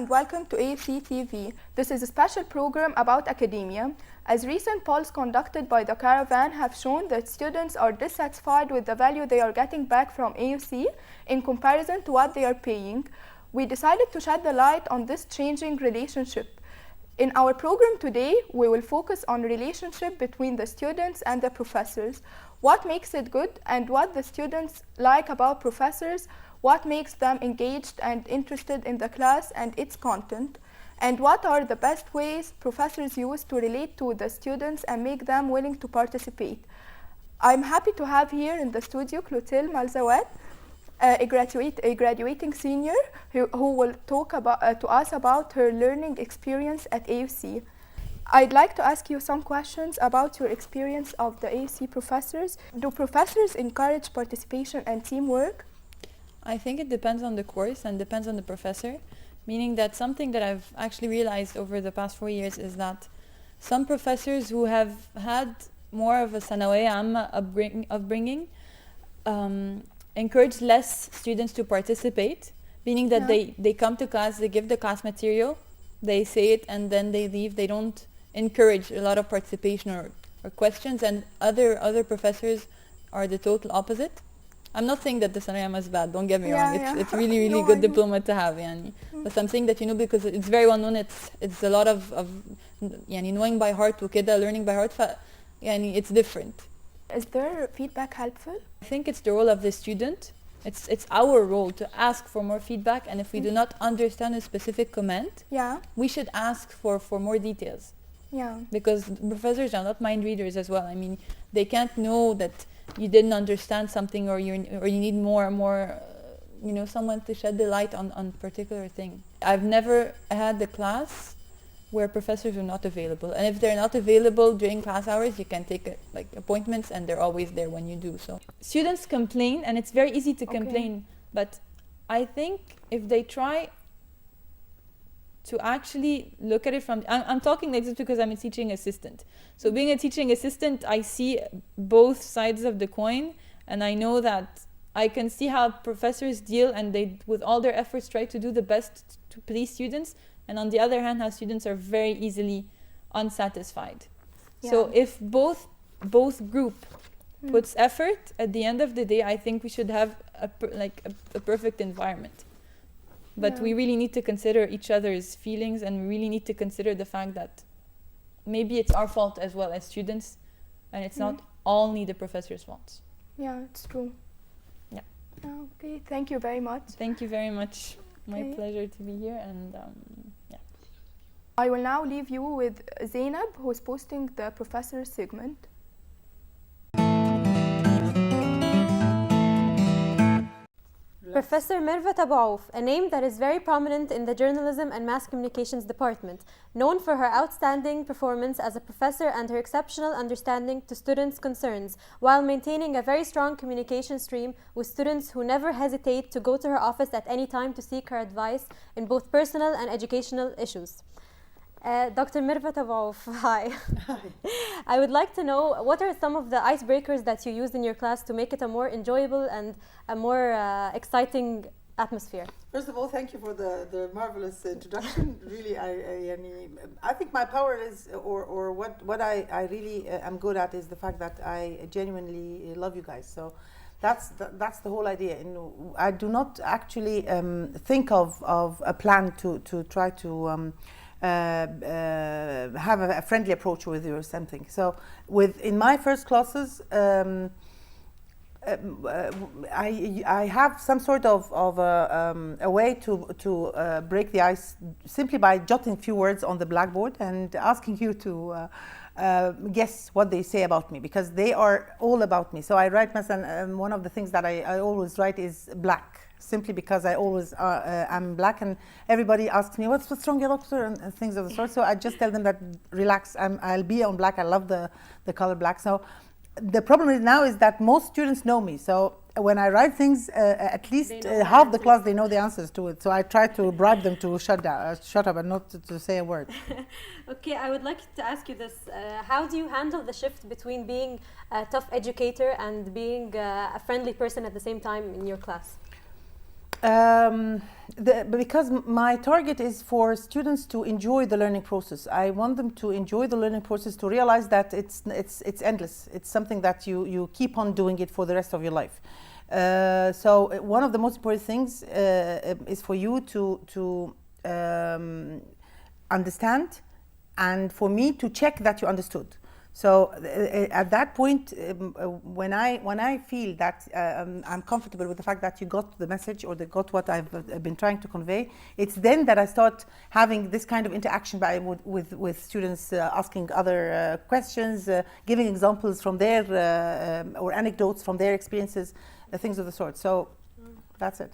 and welcome to AUC TV. This is a special program about academia. As recent polls conducted by the Caravan have shown that students are dissatisfied with the value they are getting back from AUC in comparison to what they are paying, we decided to shed the light on this changing relationship. In our program today, we will focus on relationship between the students and the professors, what makes it good and what the students like about professors, what makes them engaged and interested in the class and its content, and what are the best ways professors use to relate to the students and make them willing to participate. I'm happy to have here in the studio Clotilde Malzawat, a graduating senior who will talk to us about her learning experience at AUC. I'd like to ask you some questions about your experience of the AUC professors. Do professors encourage participation and teamwork? I think it depends on the course and depends on the professor, meaning that something that I've actually realized over the past 4 years is that some professors who have had more of a Sanawiyya Amma upbringing encourage less students to participate, meaning that they come to class, they give the class material, they say it and then they leave. They don't encourage a lot of participation or questions, and other professors are the total opposite. I'm not saying that the Sanawiyya is bad, don't get me wrong. It's really no, good diploma to have, yani. But I'm saying that, because it's very well known, it's a lot of yani, knowing by heart وكده, learning by heart, yani, it's different. Is there feedback helpful? I think it's the role of the student. It's our role to ask for more feedback, and if we do not understand a specific comment, we should ask for more details. Because professors are not mind readers as well. I mean, they can't know that you didn't understand something or you need more someone to shed the light on a particular thing. I've never had a class where professors are not available, and if they're not available during class hours, you can take appointments and they're always there when you do so. Students complain, and it's very easy to complain, but I think if they try to actually look at it from, I'm talking like this because I'm a teaching assistant. So being a teaching assistant, I see both sides of the coin, and I know that I can see how professors deal, and they, with all their efforts, try to do the best to please students, and on the other hand, how students are very easily unsatisfied. So if both group puts effort, at the end of the day, I think we should have a perfect environment. But we really need to consider each other's feelings, and we really need to consider the fact that maybe it's our fault as well as students, and it's not only the professor's fault. Yeah, it's true. Yeah. Okay, thank you very much. Thank you very much. My pleasure to be here, and I will now leave you with Zainab, who is posting the professor's segment. Professor Mervat Abou Oaf, a name that is very prominent in the Journalism and Mass Communications department, known for her outstanding performance as a professor and her exceptional understanding to students' concerns, while maintaining a very strong communication stream with students who never hesitate to go to her office at any time to seek her advice in both personal and educational issues. Dr. Mervat Abou Oaf, hi. Hi. I would like to know, what are some of the icebreakers that you use in your class to make it a more enjoyable and a more exciting atmosphere? First of all, thank you for the marvelous introduction. Really, I think my power is, or what I really am good at, is the fact that I genuinely love you guys. So that's the whole idea. I do not actually think of a plan to try to have a friendly approach with you or something. So in my first classes, I have some sort of a way to break the ice simply by jotting a few words on the blackboard and asking you to guess what they say about me, because they are all about me. So I write, one of the things that I always write is black, simply because I always am black, and everybody asks me, what's wrong, doctor, and things of the sort. So I just tell them that, relax, I'll be on black. I love the color black. So the problem now is that most students know me. So when I write things, at least half the class, they know the answers to it. So I try to bribe them to shut up and not to say a word. Okay, I would like to ask you this. How do you handle the shift between being a tough educator and being a friendly person at the same time in your class? Because my target is for students to enjoy the learning process. I want them to enjoy the learning process, to realize that it's endless. It's something that you keep on doing it for the rest of your life. So one of the most important things is for you to understand, and for me to check that you understood. So at that point, when I feel that I'm comfortable with the fact that you got the message or they got what I've been trying to convey, it's then that I start having this kind of interaction with students, asking other questions, giving examples from their or anecdotes from their experiences, things of the sort. So that's it.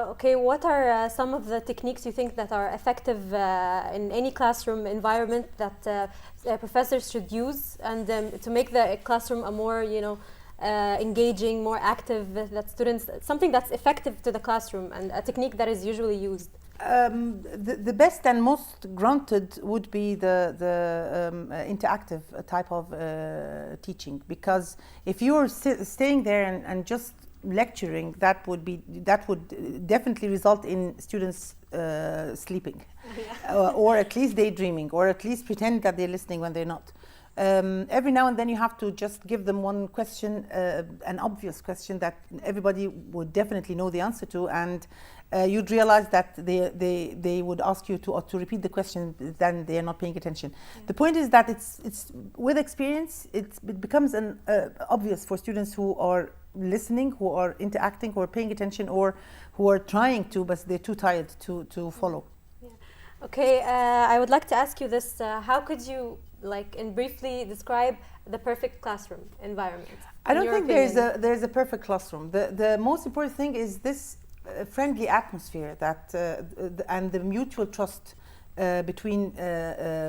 Okay, what are some of the techniques you think that are effective in any classroom environment that professors should use, and to make the classroom a more, engaging, more active, that students, something that's effective to the classroom and a technique that is usually used? The best and most granted would be the interactive type of teaching, because if you're staying there and just lecturing, that would definitely result in students sleeping, or at least daydreaming, or at least pretend that they're listening when they're not. Every now and then you have to just give them one question, an obvious question that everybody would definitely know the answer to, and you'd realize that they would ask you to repeat the question, then they are not paying attention. Yeah. The point is that it's with experience it becomes obvious for students who are listening, who are interacting, who are paying attention, or who are trying to, but they're too tired to follow. Yeah. Okay, I would like to ask you this: how could you, and briefly describe the perfect classroom environment? I don't think there's a perfect classroom. The most important thing is this friendly atmosphere that and the mutual trust between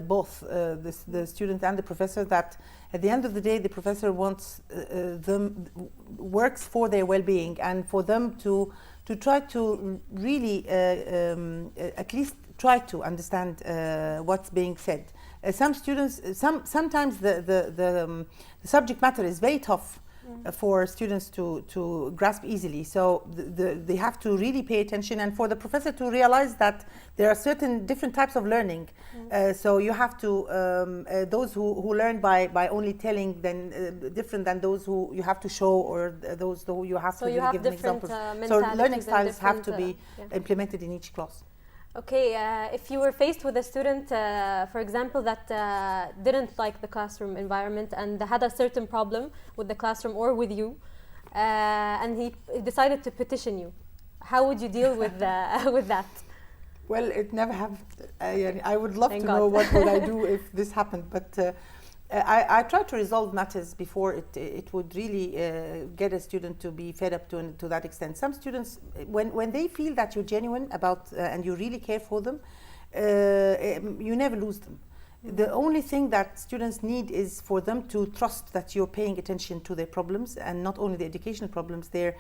both the student and the professor, that at the end of the day the professor wants works for their well-being, and for them to try to really at least try to understand what's being said. Some students, sometimes the subject matter is very tough for students to grasp easily, so they have to really pay attention, and for the professor to realize that there are certain different types of learning. So you have to those who learn by only telling, then different than those who you have to show, or those who you have to really give them examples. So learning styles have to be implemented in each class. Okay, if you were faced with a student, for example, that didn't like the classroom environment and had a certain problem with the classroom or with you, and he decided to petition you, how would you deal with that? Well, it never happened. I would love to know what would I do if this happened, but I try to resolve matters before it would really get a student to be fed up to that extent. Some students, when they feel that you're genuine about and you really care for them, you never lose them. The only thing that students need is for them to trust that you're paying attention to their problems, and not only the educational problems, their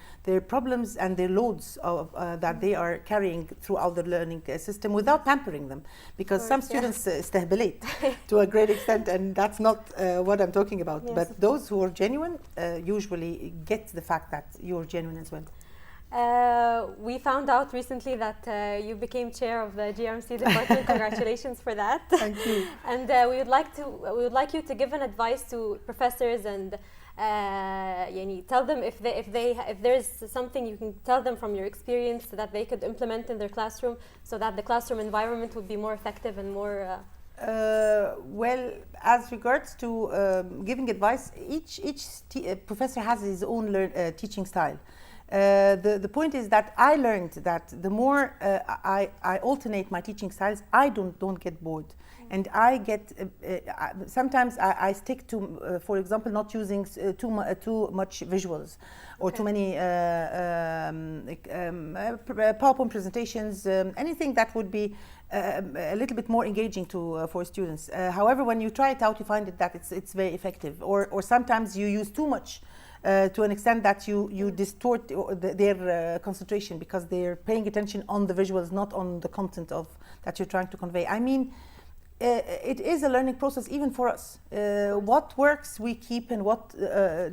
problems and their loads that they are carrying throughout the learning system, without pampering them. Because some students stahbilate to a great extent, and that's not what I'm talking about. Yes. But those who are genuine usually get the fact that you're genuine as well. We found out recently that you became chair of the JRMC department. Congratulations for that. Thank you. And we would like you to give an advice to professors and tell them if there's something you can tell them from your experience that they could implement in their classroom, so that the classroom environment would be more effective and more. Well, as regards to giving advice, each professor has his own teaching style. The point is that I learned that the more I alternate my teaching styles, I don't get bored, and I get sometimes I stick to, for example, not using too much visuals or too many PowerPoint presentations, anything that would be a little bit more engaging for students. However, when you try it out, you find that it's very effective, or sometimes you use too much. To an extent that you distort their concentration, because they're paying attention on the visuals, not on the content that you're trying to convey. I mean, it is a learning process even for us. What works we keep, and what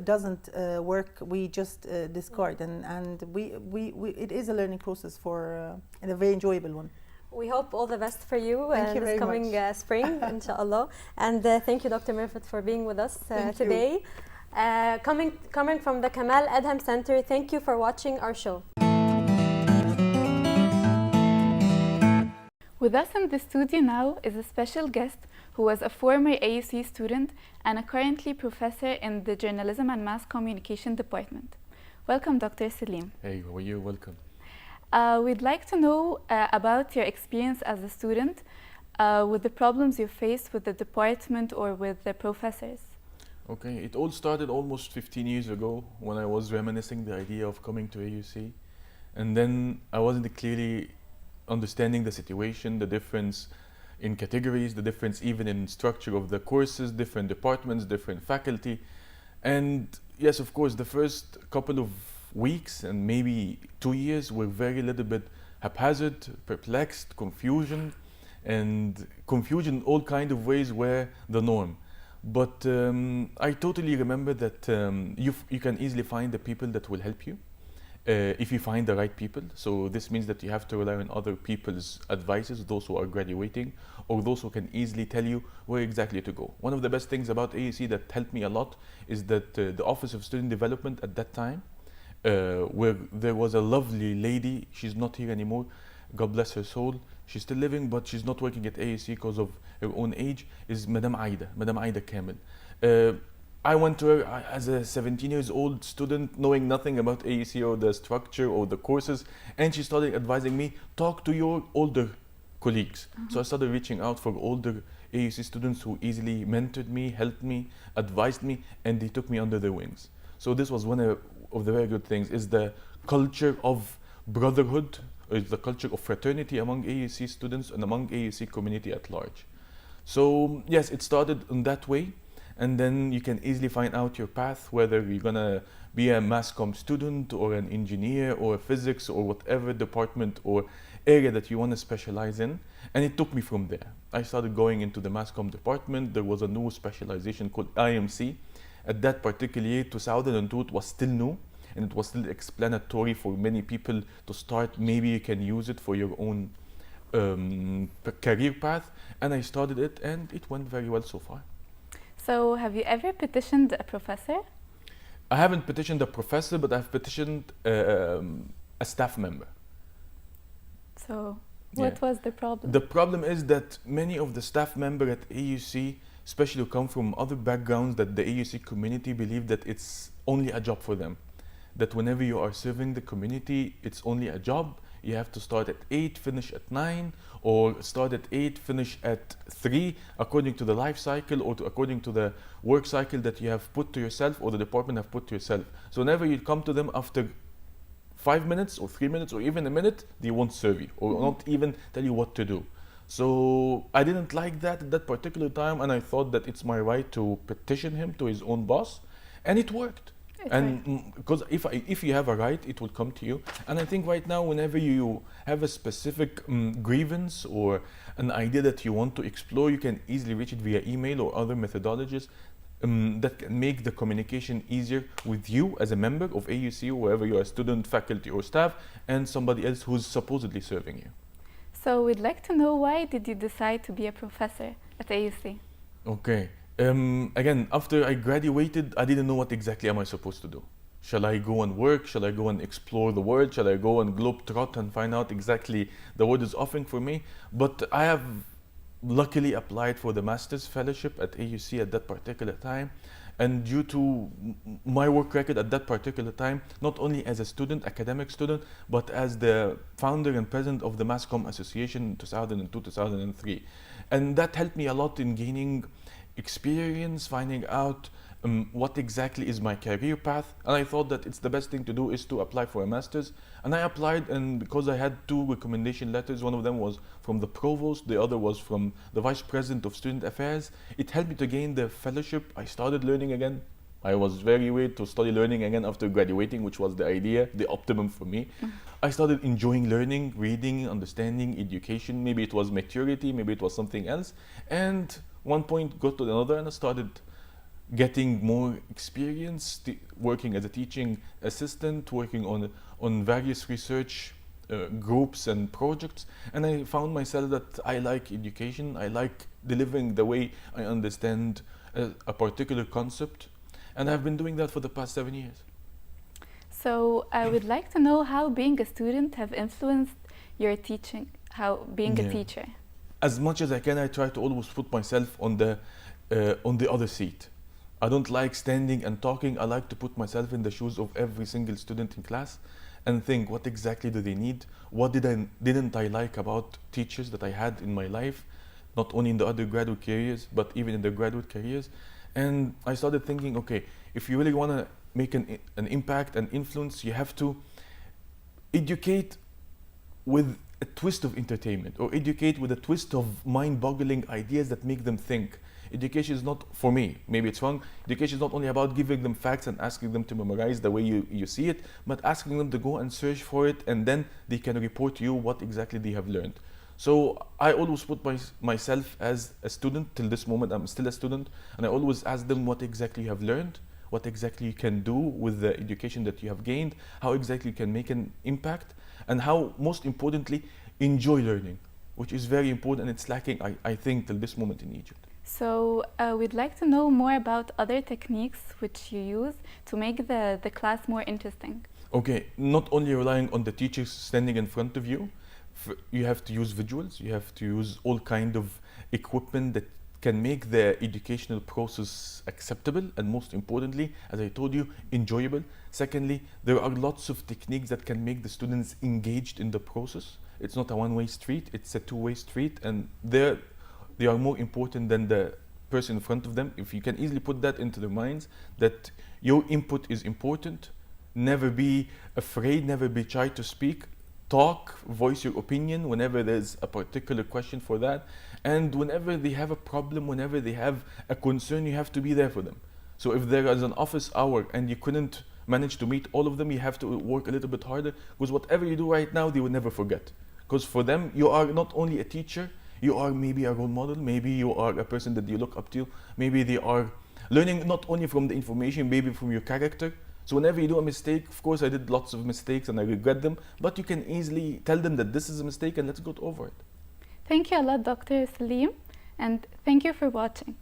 doesn't work we just discard, and it is a learning process and a very enjoyable one. We hope all the best for you this coming spring, inshallah. And thank you, Dr. Mervat, for being with us today. Coming from the Kamal Adham Center, thank you for watching our show. With us in the studio now is a special guest who was a former AUC student and a currently professor in the Journalism and Mass Communication Department. Welcome, Dr. Selim. Hey, how are you? Welcome. We'd like to know about your experience as a student with the problems you faced with the department or with the professors. Okay, it all started almost 15 years ago when I was reminiscing the idea of coming to AUC. And then I wasn't clearly understanding the situation, the difference in categories, the difference even in structure of the courses, different departments, different faculty. And yes, of course, the first couple of weeks and maybe 2 years were very little bit haphazard, perplexed, confusion all kind of ways were the norm. But I totally remember that you can easily find the people that will help you if you find the right people. So this means that you have to rely on other people's advices, those who are graduating, or those who can easily tell you where exactly to go. One of the best things about AUC that helped me a lot is that the Office of Student Development at that time, where there was a lovely lady, she's not here anymore, God bless her soul, she's still living, but she's not working at AUC because of her own age, is Madam Aida Kamal. I went to her as a 17 years old student, knowing nothing about AUC or the structure or the courses, and she started advising me, talk to your older colleagues. So I started reaching out for older AUC students who easily mentored me, helped me, advised me, and they took me under their wings. So this was one of the very good things, is the culture of brotherhood, or the culture of fraternity among AUC students and among AUC community at large. So yes, it started in that way. And then you can easily find out your path, whether you're gonna be a mass comm student or an engineer or physics or whatever department or area that you want to specialize in. And it took me from there. I started going into the mass comm department. There was a new specialization called IMC. At that particular year, 2002, it was still new and it was still explanatory for many people to start. Maybe you can use it for your own career path. And I started it and it went very well so far. So have you ever petitioned a professor? I haven't petitioned a professor, but I've petitioned a staff member. So what was the problem? The problem is that many of the staff members at AUC, especially who come from other backgrounds, that the AUC community believe that it's only a job for them. That whenever you are serving the community, it's only a job. You have to start at 8, finish at 9, or start at 8, finish at 3, according to the life cycle or according to the work cycle that you have put to yourself or the department have put to yourself. So whenever you come to them after 5 minutes or 3 minutes or even a minute, they won't serve you or not even tell you what to do. So I didn't like that at that particular time, and I thought that it's my right to petition him to his own boss, and it worked. And because if you have a right, it will come to you. And I think right now, whenever you have a specific grievance or an idea that you want to explore, you can easily reach it via email or other methodologies that can make the communication easier with you as a member of AUC, wherever you are, student, faculty or staff, and somebody else who's supposedly serving you. So we'd like to know, why did you decide to be a professor at AUC? Okay. Again, after I graduated, I didn't know what exactly am I supposed to do. Shall I go and work? Shall I go and explore the world? Shall I go and globetrot and find out exactly the world is offering for me? But I have luckily applied for the Master's Fellowship at AUC at that particular time. And due to my work record at that particular time, not only as a student, academic student, but as the founder and president of the Mass Comm Association in 2002, 2003. And that helped me a lot in gaining experience, finding out what exactly is my career path. And I thought that it's the best thing to do is to apply for a master's. And I applied, and because I had 2 recommendation letters, one of them was from the provost, the other was from the vice president of student affairs, it helped me to gain the fellowship. I started learning again. I was very weird to study learning again after graduating, which was the idea, the optimum for me. I started enjoying learning, reading, understanding, education. Maybe it was maturity, maybe it was something else. And one point got to another, and I started getting more experience, working as a teaching assistant, working on various research groups and projects. And I found myself that I like education, I like delivering the way I understand a particular concept. And I've been doing that for the past 7 years. So I would like to know how being a student have influenced your teaching, how being a teacher. As much as I can, I try to always put myself on the other seat. I don't like standing and talking. I like to put myself in the shoes of every single student in class and think, what exactly do they need? What didn't I like about teachers that I had in my life, not only in the undergraduate careers, but even in the graduate careers. And I started thinking, okay, if you really want to make an impact and influence, you have to educate with a twist of entertainment, or educate with a twist of mind-boggling ideas that make them think. Education is not, for me, maybe it's wrong, education is not only about giving them facts and asking them to memorize the way you see it, but asking them to go and search for it, and then they can report to you what exactly they have learned. So I always put myself as a student. Till this moment, I'm still a student, and I always ask them what exactly you have learned, what exactly you can do with the education that you have gained, how exactly you can make an impact, and how, most importantly, enjoy learning, which is very important, and it's lacking, I think, till this moment in Egypt. So we'd like to know more about other techniques which you use to make the class more interesting. Okay, not only relying on the teachers standing in front of you, you have to use visuals, you have to use all kind of equipment that can make the educational process acceptable, and most importantly, as I told you, enjoyable. Secondly, there are lots of techniques that can make the students engaged in the process. It's not a one-way street, it's a two-way street, and they are more important than the person in front of them. If you can easily put that into their minds, that your input is important, never be afraid, never be shy to speak, talk, voice your opinion whenever there's a particular question for that, and whenever they have a problem, whenever they have a concern, you have to be there for them. So if there is an office hour and you couldn't manage to meet all of them, you have to work a little bit harder, because whatever you do right now, they will never forget. Because for them, you are not only a teacher, you are maybe a role model, maybe you are a person that you look up to, maybe they are learning not only from the information, maybe from your character. So whenever you do a mistake, of course I did lots of mistakes and I regret them, but you can easily tell them that this is a mistake and let's go over it. Thank you a lot, Dr. Selim, and thank you for watching.